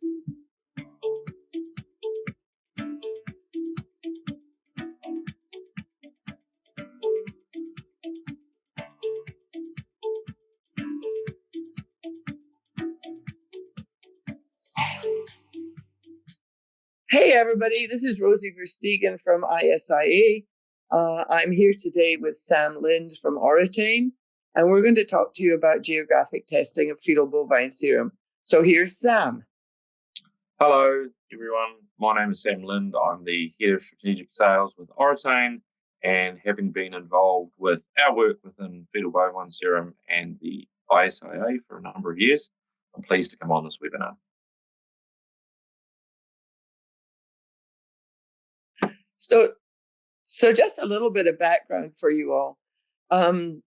Hey everybody, this is Rosie Verstegen from ISIA. I'm here today with Sam Lind from Oratane, and we're going to talk to you about geographic testing of fetal bovine serum. So here's Sam. Hello everyone, my name is Sam Lind. I'm the Head of Strategic Sales with Oratane, and having been involved with our work within fetal bovine serum and the ISIA for a number of years, I'm pleased to come on this webinar. So just a little bit of background for you all.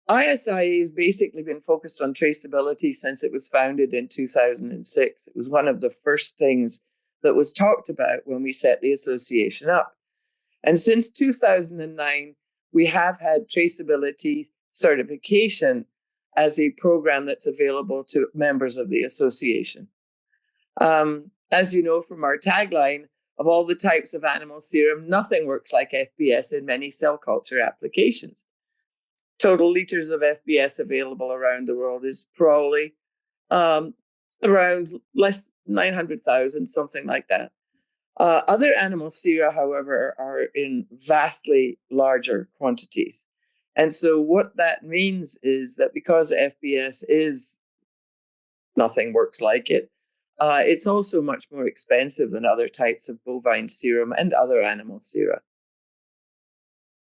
ISIA has basically been focused on traceability since it was founded in 2006. It was one of the first things that was talked about when we set the association up. And since 2009, we have had traceability certification as a program that's available to members of the association. As you know from our tagline, of all the types of animal serum, nothing works like FBS in many cell culture applications. Total liters of FBS available around the world is probably around 900,000, something like that. Other animal sera, however, are in vastly larger quantities. And so what that means is that because FBS is nothing works like it, it's also much more expensive than other types of bovine serum and other animal sera.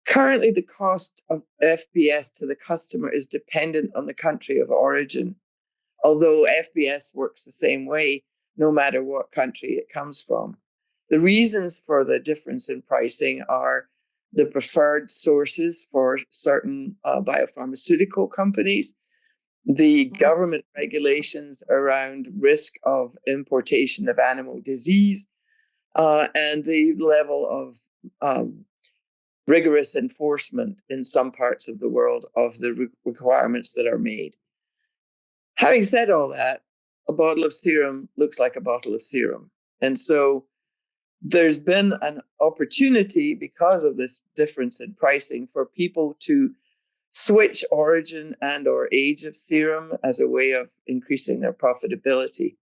Currently, the cost of FBS to the customer is dependent on the country of origin, although FBS works the same way no matter what country it comes from. The reasons for the difference in pricing are the preferred sources for certain biopharmaceutical companies, the government regulations around risk of importation of animal disease, and the level of rigorous enforcement in some parts of the world of the requirements that are made. Having said all that, a bottle of serum looks like a bottle of serum. And so there's been an opportunity because of this difference in pricing for people to switch origin and or age of serum as a way of increasing their profitability.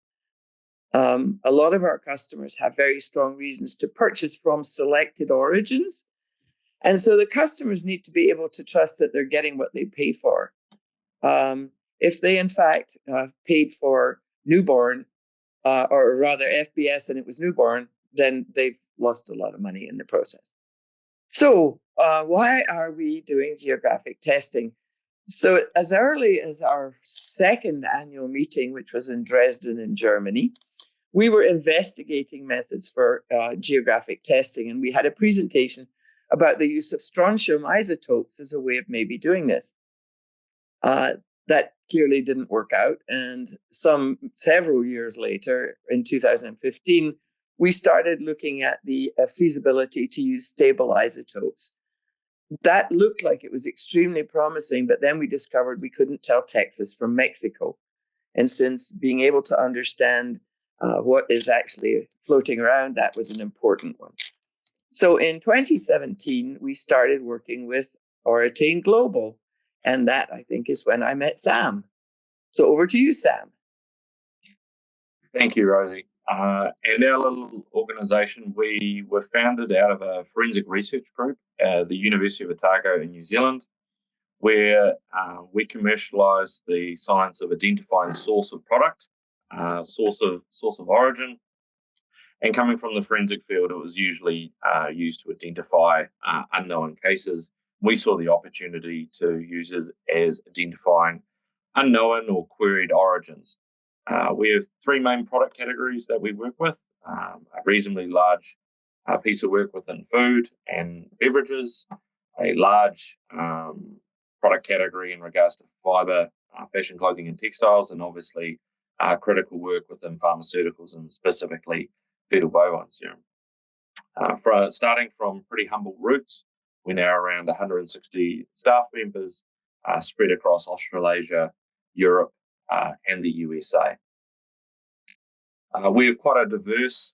A lot of our customers have very strong reasons to purchase from selected origins. And so the customers need to be able to trust that they're getting what they pay for. If they, in fact, paid for newborn, or rather FBS, and it was newborn, then they've lost a lot of money in the process. So why are we doing geographic testing? So as early as our second annual meeting, which was in Dresden in Germany, we were investigating methods for geographic testing, and we had a presentation about the use of strontium isotopes as a way of maybe doing this. That clearly didn't work out, and several years later, in 2015, we started looking at the feasibility to use stable isotopes. That looked like it was extremely promising, but then we discovered we couldn't tell Texas from Mexico. And since being able to understand what is actually floating around, that was an important one. So in 2017, we started working with Oratane Global, and that, I think, is when I met Sam. So over to you, Sam. Thank you, Rosie. And our little organisation, we were founded out of a forensic research group at the University of Otago in New Zealand, where we commercialise the science of identifying source of product, source of origin. And coming from the forensic field, it was usually used to identify unknown cases. We saw the opportunity to use it as identifying unknown or queried origins. We have three main product categories that we work with, a reasonably large piece of work within food and beverages, a large product category in regards to fibre, fashion, clothing and textiles, and obviously critical work within pharmaceuticals and specifically fetal bovine serum. Starting from pretty humble roots, we're now around 160 staff members spread across Australasia, Europe, and the USA. We have quite a diverse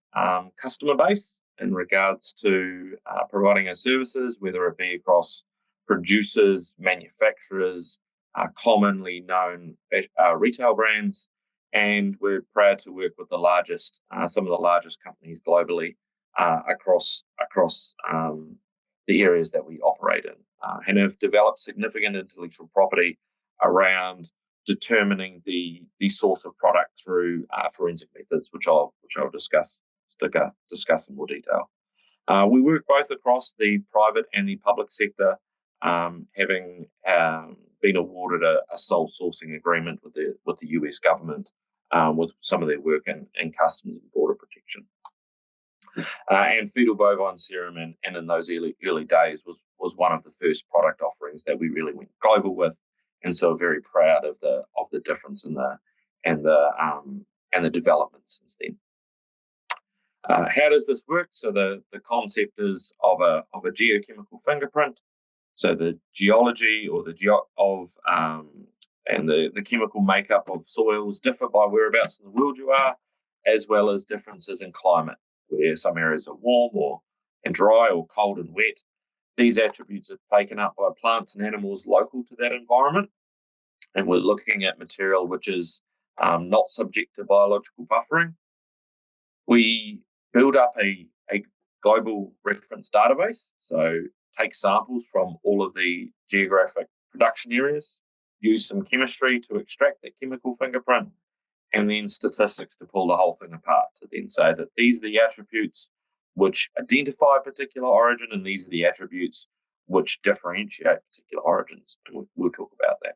customer base in regards to providing our services, whether it be across producers, manufacturers, commonly known retail brands, and we're proud to work with some of the largest companies globally across the areas that we operate in, and have developed significant intellectual property around determining the source of product through forensic methods, which I'll discuss in more detail. We work both across the private and the public sector, having been awarded a sole sourcing agreement with the US government with some of their work in customs and border protection. And fetal bovine serum, and in those early days was one of the first product offerings that we really went global with, and so very proud of the difference in the development since then. How does this work? So the concept is of a geochemical fingerprint. So the geology or and the chemical makeup of soils differ by whereabouts in the world you are, as well as differences in climate, where some areas are warm and dry, or cold and wet. These attributes are taken up by plants and animals local to that environment, and we're looking at material which is not subject to biological buffering. We build up a global reference database, so take samples from all of the geographic production areas, use some chemistry to extract that chemical fingerprint, and then statistics to pull the whole thing apart to then say that these are the attributes which identify a particular origin, and these are the attributes which differentiate particular origins. And we'll talk about that.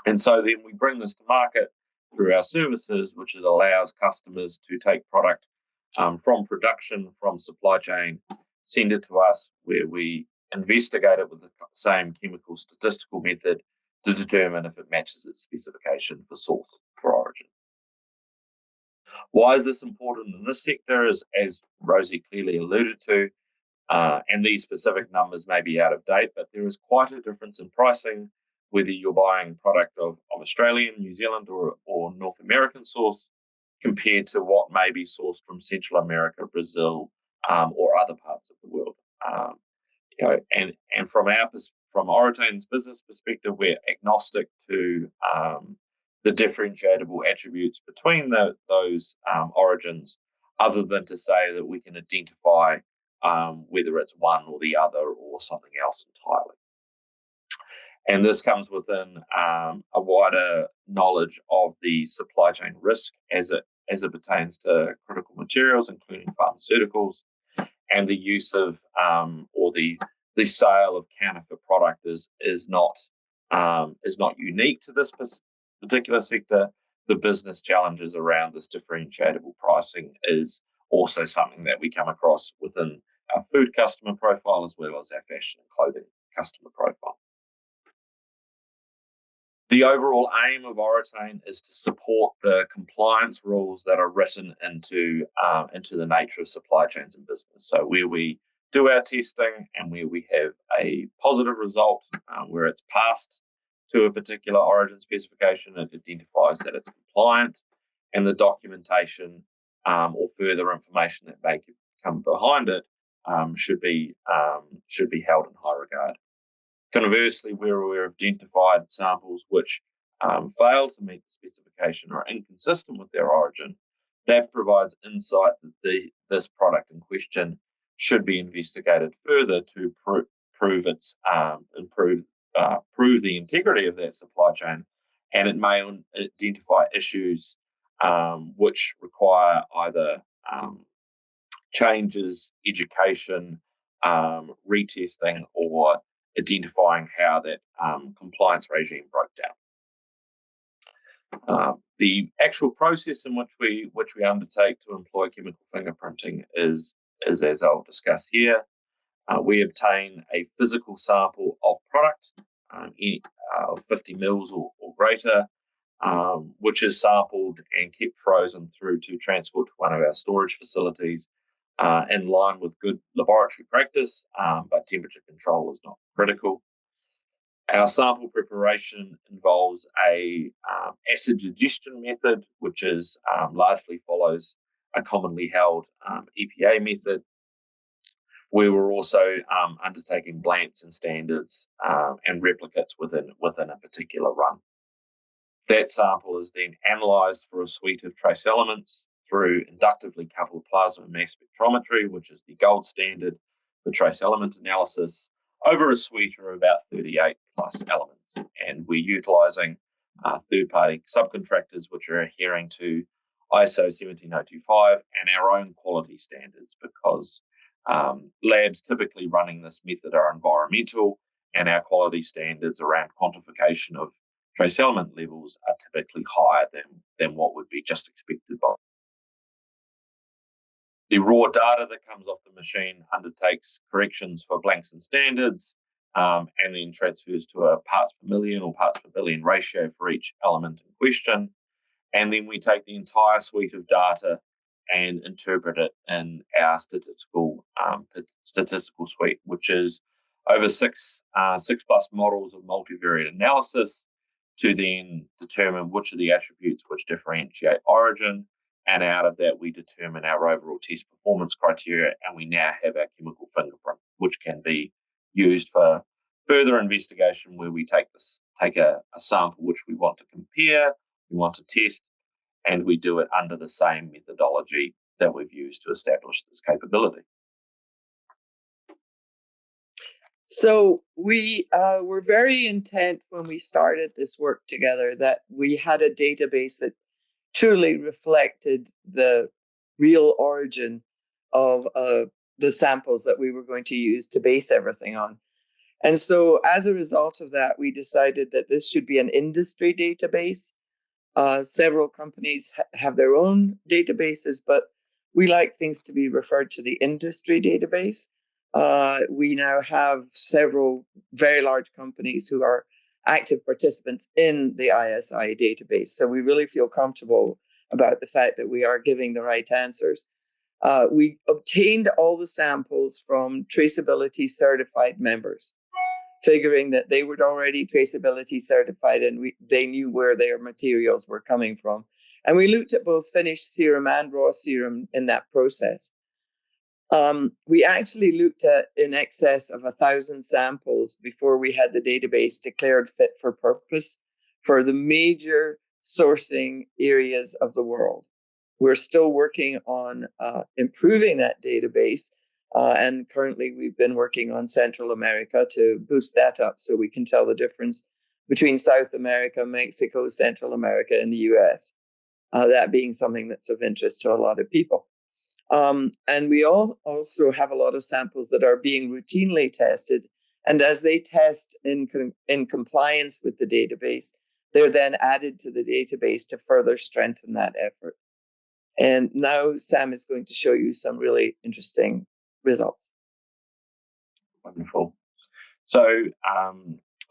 And so then we bring this to market through our services, which allows customers to take product from production, from supply chain, send it to us, where we investigate it with the same chemical statistical method to determine if it matches its specification for source, for origin. Why is this important in this sector? As Rosie clearly alluded to, and these specific numbers may be out of date, but there is quite a difference in pricing whether you're buying product of Australian, New Zealand, or North American source, compared to what may be sourced from Central America, Brazil, or other parts of the world. And from Oritane's business perspective, we're agnostic to the differentiable attributes between those origins, other than to say that we can identify whether it's one or the other or something else entirely. And this comes within a wider knowledge of the supply chain risk as it pertains to critical materials, including pharmaceuticals, and the use of or the sale of counterfeit product is not unique to this particular sector. The business challenges around this differentiable pricing is also something that we come across within our food customer profile, as well as our fashion and clothing customer profile. The overall aim of Oritane is to support the compliance rules that are written into the nature of supply chains and business. So where we do our testing and where we have a positive result, where it's passed to a particular origin specification, it identifies that it's compliant, and the documentation or further information that may come behind it should be held in high regard. Conversely, where we've identified samples which fail to meet the specification or are inconsistent with their origin, that provides insight that this product in question should be investigated further to prove the integrity of that supply chain, and it may identify issues which require either changes, education, retesting, or identifying how that compliance regime broke down. The actual process in which we undertake to employ chemical fingerprinting is as I'll discuss here. We obtain a physical sample of product of 50 mils or greater, which is sampled and kept frozen through to transport to one of our storage facilities, in line with good laboratory practice, but temperature control is not critical. Our sample preparation involves a acid digestion method, which is largely follows a commonly held EPA method. We were also undertaking blants and standards and replicates within a particular run. That sample is then analysed for a suite of trace elements through inductively coupled plasma mass spectrometry, which is the gold standard for trace element analysis, over a suite of about 38 plus elements. And we're utilising third-party subcontractors, which are adhering to ISO 17025 and our own quality standards, because labs typically running this method are environmental, and our quality standards around quantification of trace element levels are typically higher than what would be just expected by. The raw data that comes off the machine undertakes corrections for blanks and standards, and then transfers to a parts per million or parts per billion ratio for each element in question. And then we take the entire suite of data and interpret it in our statistical suite, which is over six plus models of multivariate analysis to then determine which of the attributes which differentiate origin. And out of that, we determine our overall test performance criteria, and we now have our chemical fingerprint, which can be used for further investigation where we take a sample which we want to compare, we want to test, and we do it under the same methodology that we've used to establish this capability. So we were very intent when we started this work together that we had a database that truly reflected the real origin of the samples that we were going to use to base everything on. And so as a result of that, we decided that this should be an industry database. Several companies have their own databases, but we like things to be referred to the industry database. We now have several very large companies who are active participants in the ISI database. So we really feel comfortable about the fact that we are giving the right answers. We obtained all the samples from traceability certified members, figuring that they were already traceability certified and they knew where their materials were coming from. And we looked at both finished serum and raw serum in that process. We actually looked at in excess of 1,000 samples before we had the database declared fit for purpose for the major sourcing areas of the world. We're still working on improving that database. And currently we've been working on Central America to boost that up so we can tell the difference between South America, Mexico, Central America, and the US. That being something that's of interest to a lot of people. And we also have a lot of samples that are being routinely tested. And as they test in compliance with the database, they're then added to the database to further strengthen that effort. And now Sam is going to show you some really interesting results. Wonderful. So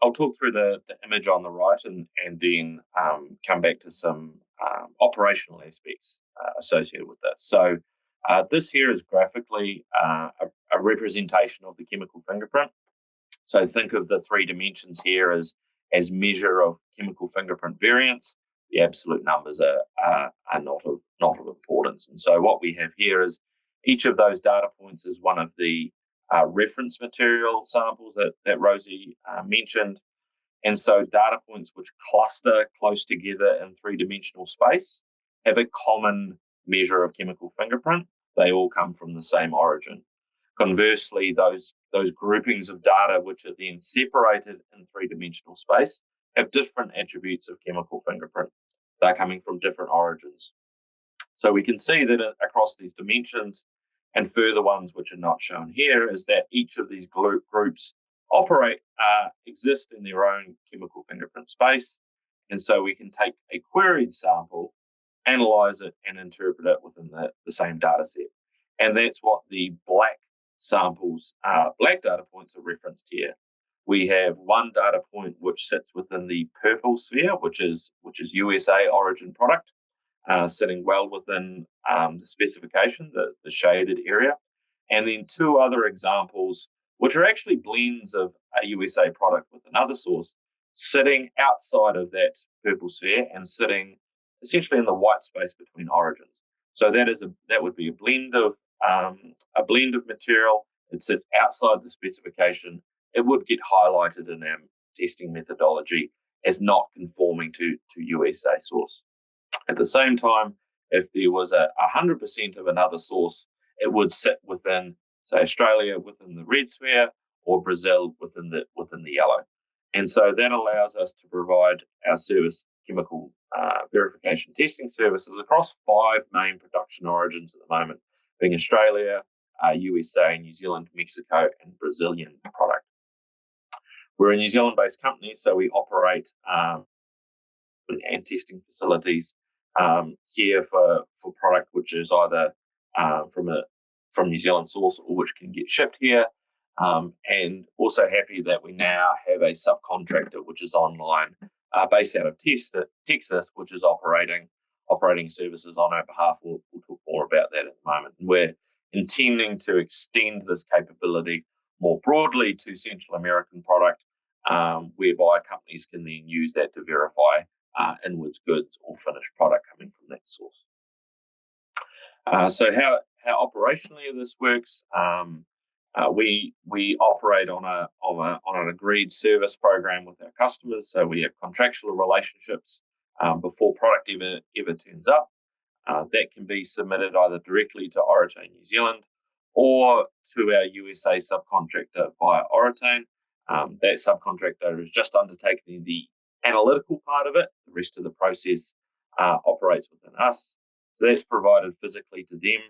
I'll talk through the image on the right and then come back to some operational aspects associated with this. So this here is graphically a representation of the chemical fingerprint. So think of the three dimensions here as measure of chemical fingerprint variance. The absolute numbers are not of importance. And so what we have here is each of those data points is one of the reference material samples that Rosie mentioned. And so data points which cluster close together in three-dimensional space have a common measure of chemical fingerprint. They all come from the same origin. Conversely, those groupings of data which are then separated in three-dimensional space have different attributes of chemical fingerprint. They're coming from different origins. So we can see that across these dimensions and further ones which are not shown here is that each of these groups exist in their own chemical fingerprint space. And so we can take a queried sample, analyze it, and interpret it within the same data set. And that's what the black data points are referenced here. We have one data point which sits within the purple sphere, which is USA origin product, sitting well within the specification, the shaded area. And then two other examples which are actually blends of a USA product with another source, sitting outside of that purple sphere and sitting essentially in the white space between origins. So that would be a blend of material. It sits outside the specification. It would get highlighted in our testing methodology as not conforming to USA source. At the same time, if there was 100% of another source, it would sit within, say, Australia within the red sphere, or Brazil within the yellow. And so that allows us to provide our service chemical verification testing services across 5 main production origins at the moment, being Australia, USA, New Zealand, Mexico, and Brazilian product. We're a New Zealand-based company, so we operate and testing facilities here for product which is either from New Zealand source or which can get shipped here. And also happy that we now have a subcontractor which is online, based out of Texas, which is operating services on our behalf. We'll talk more about that at the moment. And we're intending to extend this capability more broadly to Central American product, whereby companies can then use that to verify inwards goods or finished product coming from that source. So how operationally this works, we operate on an agreed service program with our customers. So we have contractual relationships before product ever turns up. That can be submitted either directly to Oratane New Zealand or to our USA subcontractor via Oratane. That subcontractor is just undertaking the analytical part of it. The rest of the process operates within us. So that's provided physically to them.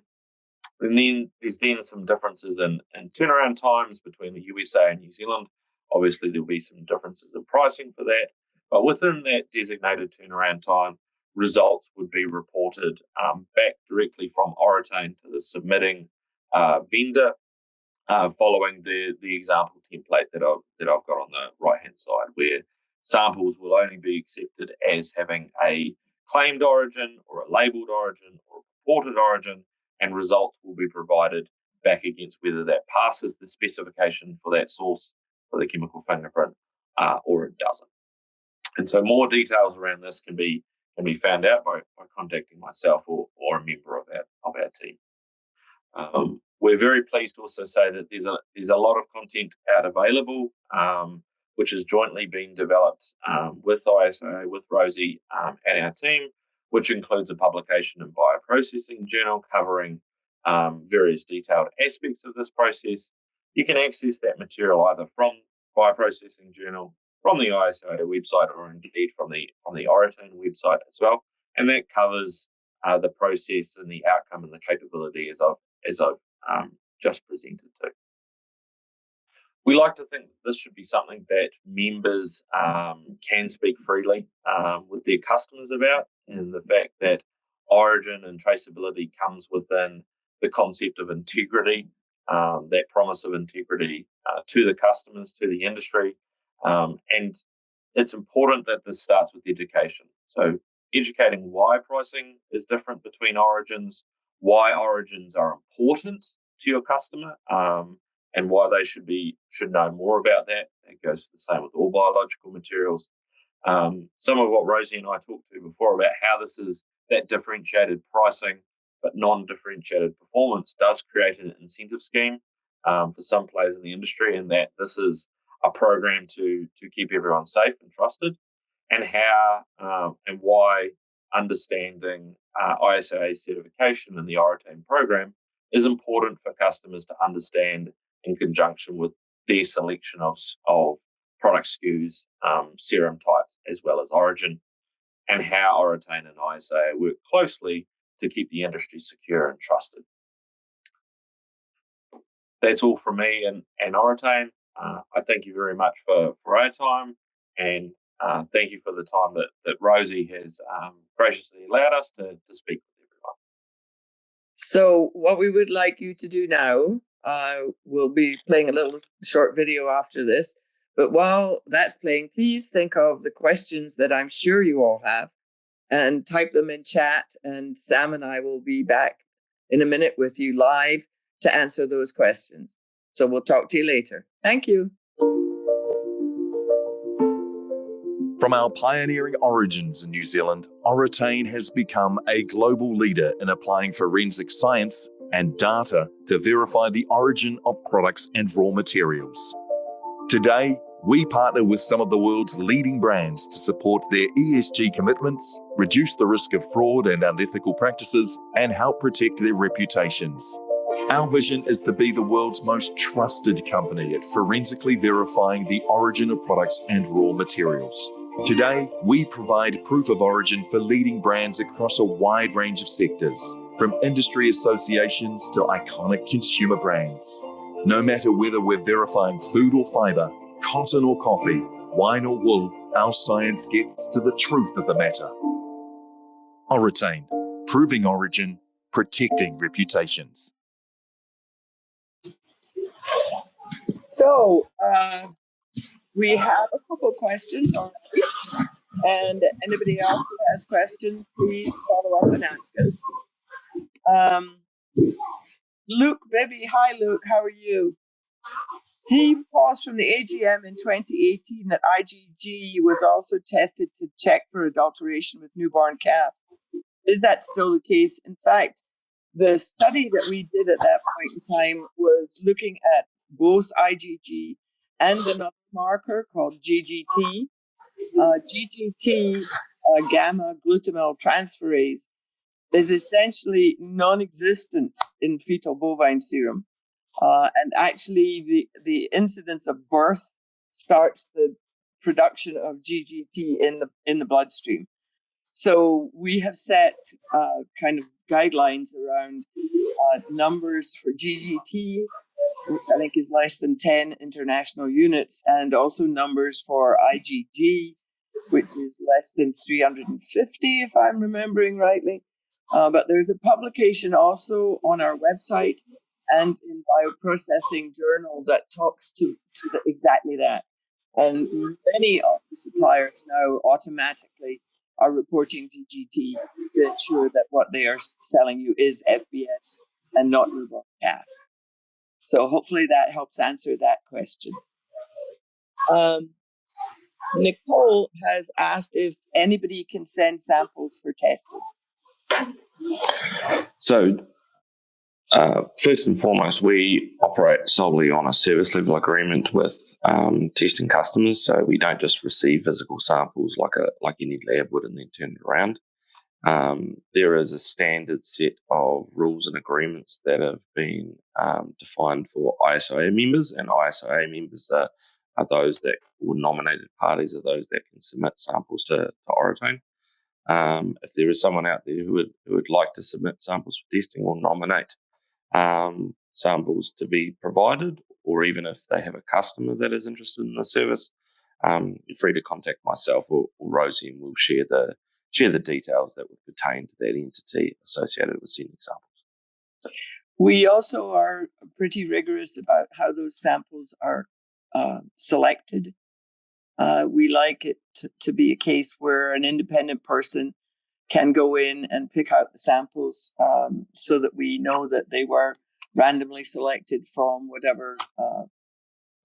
And then there's some differences in turnaround times between the USA and New Zealand. Obviously, there'll be some differences in pricing for that. But within that designated turnaround time, results would be reported back directly from Oratane to the submitting vendor, following the example template that I've got on the right-hand side, where samples will only be accepted as having a claimed origin or a labelled origin or a purported origin, and results will be provided back against whether that passes the specification for that source for the chemical fingerprint or it doesn't. And so more details around this can be found out by contacting myself or a member of our team. We're very pleased to also say that there's a lot of content out available, which is jointly being developed with ISO, with Rosie and our team, which includes a publication in Bioprocessing Journal covering various detailed aspects of this process. You can access that material either from Bioprocessing Journal, from the ISO website, or indeed from the Oratane website as well. And that covers the process and the outcome and the capability as I've just presented to. We like to think that this should be something that members can speak freely with their customers about, and the fact that origin and traceability comes within the concept of integrity, that promise of integrity to the customers, to the industry. And it's important that this starts with education. So educating why pricing is different between origins, why origins are important to your customer, and why they should know more about that. It goes the same with all biological materials. Some of what Rosie and I talked to before about how this is that differentiated pricing but non-differentiated performance does create an incentive scheme for some players in the industry, and that this is a program to keep everyone safe and trusted, and how and why understanding ISA certification and the Oratane program is important for customers to understand in conjunction with their selection of product SKUs, serum types, as well as origin, and how Oratane and ISA work closely to keep the industry secure and trusted. That's all from me and Oratane. I thank you very much for our time, and thank you for the time that Rosie has graciously allowed us to speak with everyone. So what we would like you to do now, we'll be playing a little short video after this, but while that's playing, please think of the questions that I'm sure you all have and type them in chat, and Sam and I will be back in a minute with you live to answer those questions. So we'll talk to you later. Thank you. From our pioneering origins in New Zealand, Oratane has become a global leader in applying forensic science and data to verify the origin of products and raw materials. Today, we partner with some of the world's leading brands to support their ESG commitments, reduce the risk of fraud and unethical practices, and help protect their reputations. Our vision is to be the world's most trusted company at forensically verifying the origin of products and raw materials. Today, we provide proof of origin for leading brands across a wide range of sectors, from industry associations to iconic consumer brands. No matter whether we're verifying food or fiber, cotton or coffee, wine or wool, our science gets to the truth of the matter. Oratane, proving origin, protecting reputations. So we have a couple of questions already, and anybody else who has questions, please follow up and ask us. Luke Bibby, hi Luke, how are you? He paused from the AGM in 2018 that IgG was also tested to check for adulteration with newborn calf. Is that still the case? In fact, the study that we did at that point in time was looking at both IgG and another marker called GGT. GGT, gamma glutamyl transferase, is essentially non-existent in fetal bovine serum. And actually, the incidence of birth starts the production of GGT in the bloodstream. So we have set kind of guidelines around numbers for GGT, which I think is less than 10 international units, and also numbers for IgG, which is less than 350, if I'm remembering rightly. But there's a publication also on our website and in Bioprocessing Journal that talks to exactly that. And many of the suppliers now automatically are reporting GGT to ensure that what they are selling you is FBS and not newborn calf. So hopefully that helps answer that question. Nicole has asked if anybody can send samples for testing. So, first and foremost, we operate solely on a service level agreement with testing customers. So we don't just receive physical samples like any lab would and then turn it around. There is a standard set of rules and agreements that have been defined for ISIA members, and ISIA members are those that, or nominated parties are those that can submit samples to Oratane. If there is someone out there who would like to submit samples for testing or nominate samples to be provided, or even if they have a customer that is interested in the service, you're free to contact myself or Rosie, and we'll share the details that would pertain to that entity associated with sending samples. We also are pretty rigorous about how those samples are selected. We like it to be a case where an independent person can go in and pick out the samples so that we know that they were randomly selected from whatever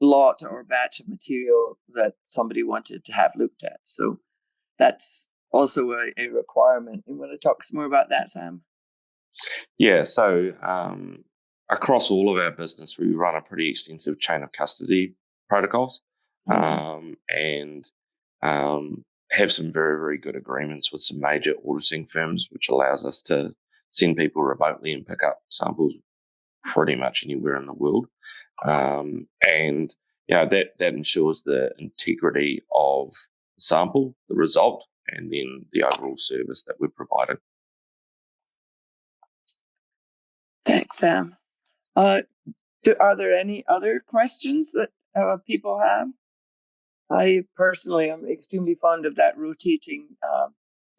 lot or batch of material that somebody wanted to have looked at. So that's also a requirement. You want to talk some more about that, Sam? Yeah, so across all of our business, we run a pretty extensive chain of custody protocols, and have some very, very good agreements with some major auditing firms, which allows us to send people remotely and pick up samples pretty much anywhere in the world. And that ensures the integrity of the sample, the result, and then the overall service that we're providing. Thanks, Sam. Are there any other questions that people have? I personally am extremely fond of that rotating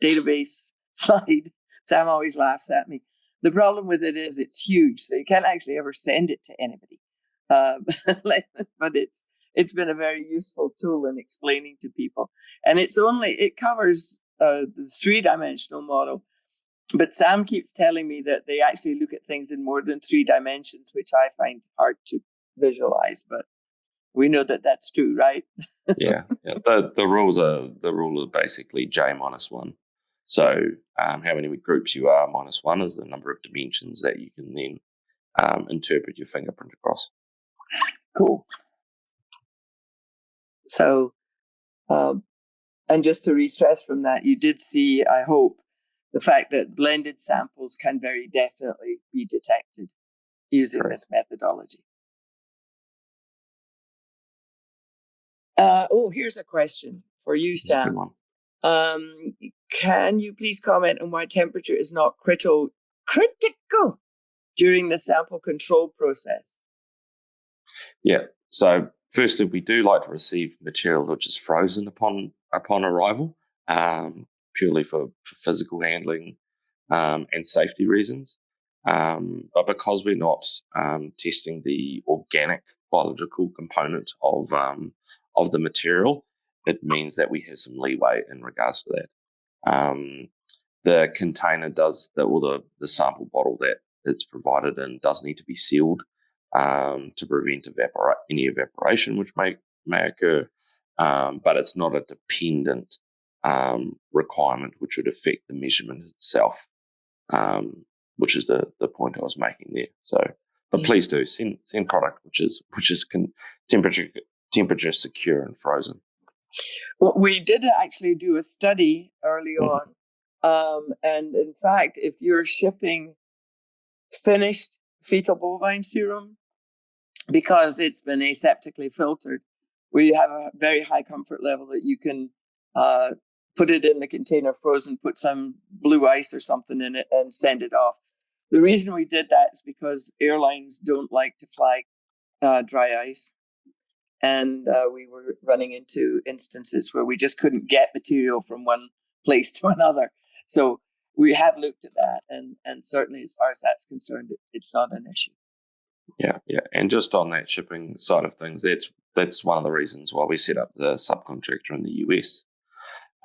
database slide. Sam always laughs at me. The problem with it is it's huge, so you can't actually ever send it to anybody. But it's been a very useful tool in explaining to people. And it covers the 3-dimensional model. But Sam keeps telling me that they actually look at things in more than 3 dimensions, which I find hard to visualize, but we know that that's true, right? Yeah. The rule is basically J minus 1. So how many groups you are minus 1 is the number of dimensions that you can then interpret your fingerprint across. Cool. So, and just to re-stress from that, you did see, I hope, the fact that blended samples can very definitely be detected using this methodology. Here's a question for you, Sam. Can you please comment on why temperature is not critical during the sample control process? Yeah. So firstly, we do like to receive material which is frozen upon arrival, purely for physical handling and safety reasons. But because we're not testing the organic biological component of the material, it means that we have some leeway in regards to that. The container the sample bottle that it's provided in does need to be sealed to prevent any evaporation which may occur, but it's not a dependent requirement which would affect the measurement itself, which is the point I was making there. So, but please do send product which is temperature secure and frozen. Well, we did actually do a study early on, and in fact, if you're shipping finished fetal bovine serum, because it's been aseptically filtered, we have a very high comfort level that you can put it in the container frozen, put some blue ice or something in it, and send it off. The reason we did that is because airlines don't like to fly dry ice. And we were running into instances where we just couldn't get material from one place to another. So we have looked at that, and certainly as far as that's concerned, it's not an issue. Yeah. And just on that shipping side of things, that's one of the reasons why we set up the subcontractor in the US.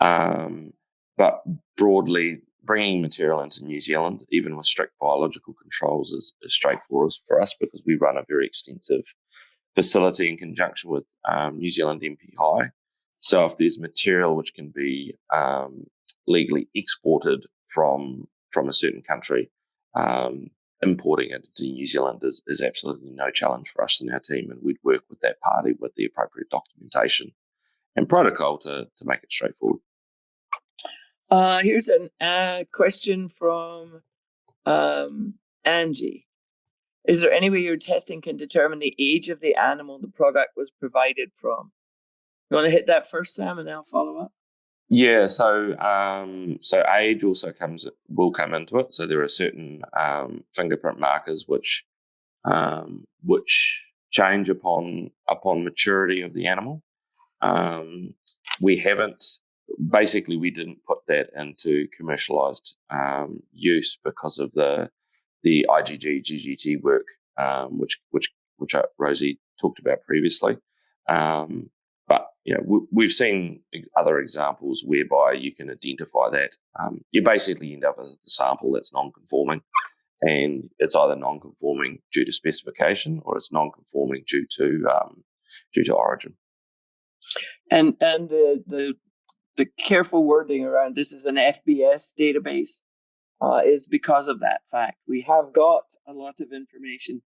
But broadly, bringing material into New Zealand, even with strict biological controls, is straightforward for us because we run a very extensive facility in conjunction with New Zealand MPI. So if there's material which can be legally exported from a certain country, importing it to New Zealand is absolutely no challenge for us and our team, and we'd work with that party with the appropriate documentation and protocol to make it straightforward. Here's a question from Angie. Is there any way your testing can determine the age of the animal the product was provided from? You want to hit that first, Sam, and then I'll follow up? Yeah, so age also will come into it. So there are certain fingerprint markers which change upon maturity of the animal. We didn't put that into commercialized use because of the IgG GGT work, which Rosie talked about previously. But we've seen other examples whereby you can identify that. You basically end up with a sample that's non-conforming, and it's either non-conforming due to specification or it's non-conforming due to origin. And the careful wording around this is an FBS database is because of that fact. We have got a lot of information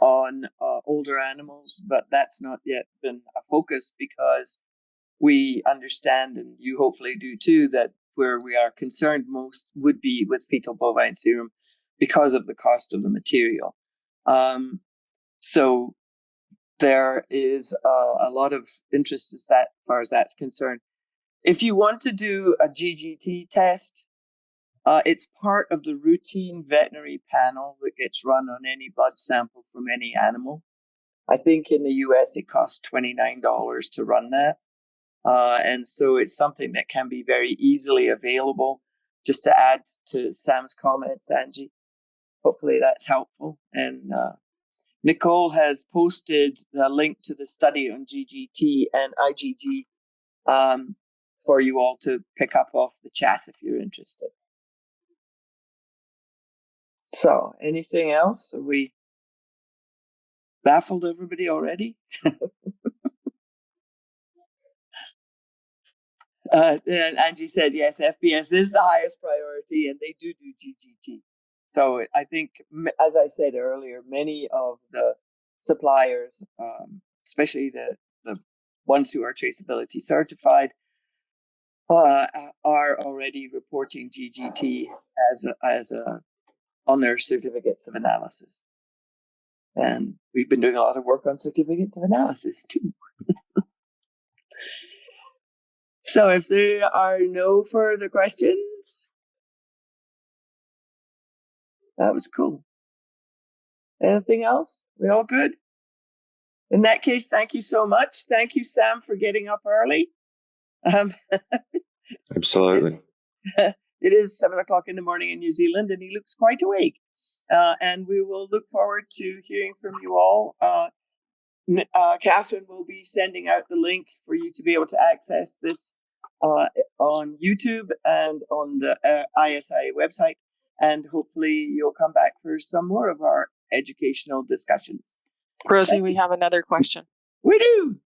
on older animals, but that's not yet been a focus because we understand, and you hopefully do too, that where we are concerned most would be with fetal bovine serum because of the cost of the material. So there is a lot of interest as far as that's concerned. If you want to do a GGT test, it's part of the routine veterinary panel that gets run on any blood sample from any animal. I think in the US it costs $29 to run that. And so it's something that can be very easily available. Just to add to Sam's comments, Angie, hopefully that's helpful. And Nicole has posted the link to the study on GGT and IgG for you all to pick up off the chat if you're interested. So, anything else? Baffled everybody already? And Angie said, yes, FBS is the highest priority, and they do GGT. So I think, as I said earlier, many of the suppliers, especially the ones who are traceability certified, are already reporting GGT as a on their certificates of analysis. And we've been doing a lot of work on certificates of analysis too. So if there are no further questions, that was cool. Anything else? We all good? In that case, thank you so much. Thank you, Sam, for getting up early. Absolutely. It is 7:00 in the morning in New Zealand, and he looks quite awake. And we will look forward to hearing from you all. Catherine will be sending out the link for you to be able to access this on YouTube and on the ISI website. And hopefully you'll come back for some more of our educational discussions. Rosie, we have another question. We do.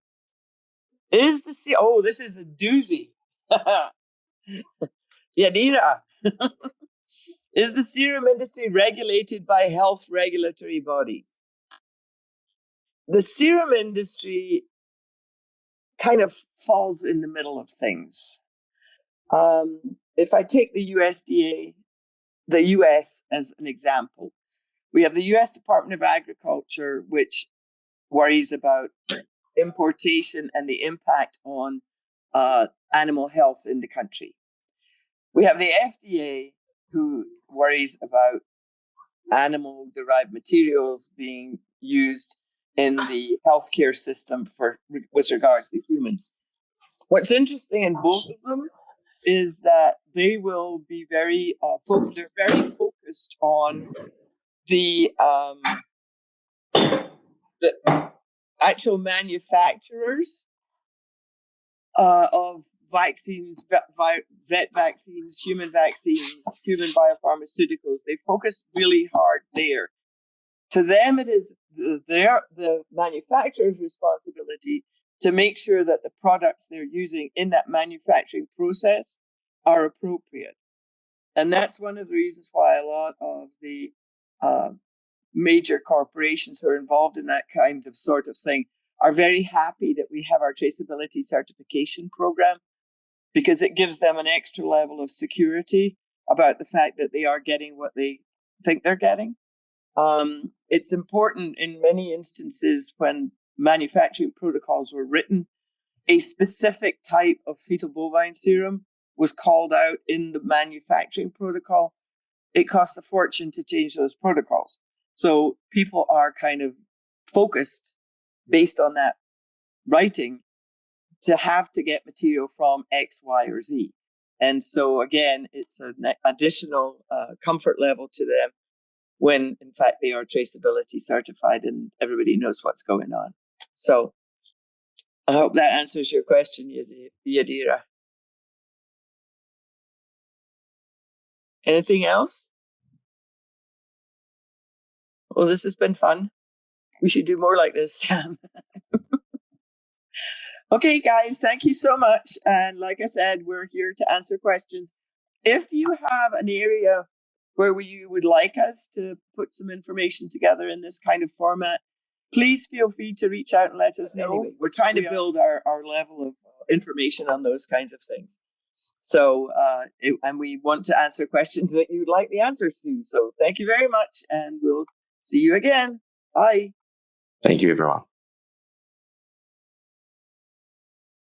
This is a doozy. Yadira. Is the serum industry regulated by health regulatory bodies? The serum industry kind of falls in the middle of things. If I take the USDA, the US as an example, we have the US Department of Agriculture, which worries about importation and the impact on animal health in the country. We have the FDA, who worries about animal-derived materials being used in the healthcare system with regard to humans. What's interesting in both of them is that they will be very they're very focused on the actual manufacturers of vaccines, vet vaccines, human biopharmaceuticals. They focus really hard there. To them, it is the manufacturer's responsibility to make sure that the products they're using in that manufacturing process are appropriate. And that's one of the reasons why a lot of the major corporations who are involved in that kind of sort of thing are very happy that we have our traceability certification program, because it gives them an extra level of security about the fact that they are getting what they think they're getting. It's important in many instances when manufacturing protocols were written, a specific type of fetal bovine serum was called out in the manufacturing protocol. It costs a fortune to change those protocols. So people are kind of focused based on that writing to have to get material from X, Y, or Z. And so again, it's an additional comfort level to them when in fact they are traceability certified and everybody knows what's going on. So I hope that answers your question, Yadira. Anything else? Well, this has been fun. We should do more like this, Sam. Okay, guys, thank you so much. And like I said, we're here to answer questions. If you have an area where you would like us to put some information together in this kind of format, please feel free to reach out and let us know. Anyway, we're trying to build our level of information on those kinds of things. So, and we want to answer questions that you'd like the answers to. So thank you very much, and we'll see you again. Bye. Thank you, everyone.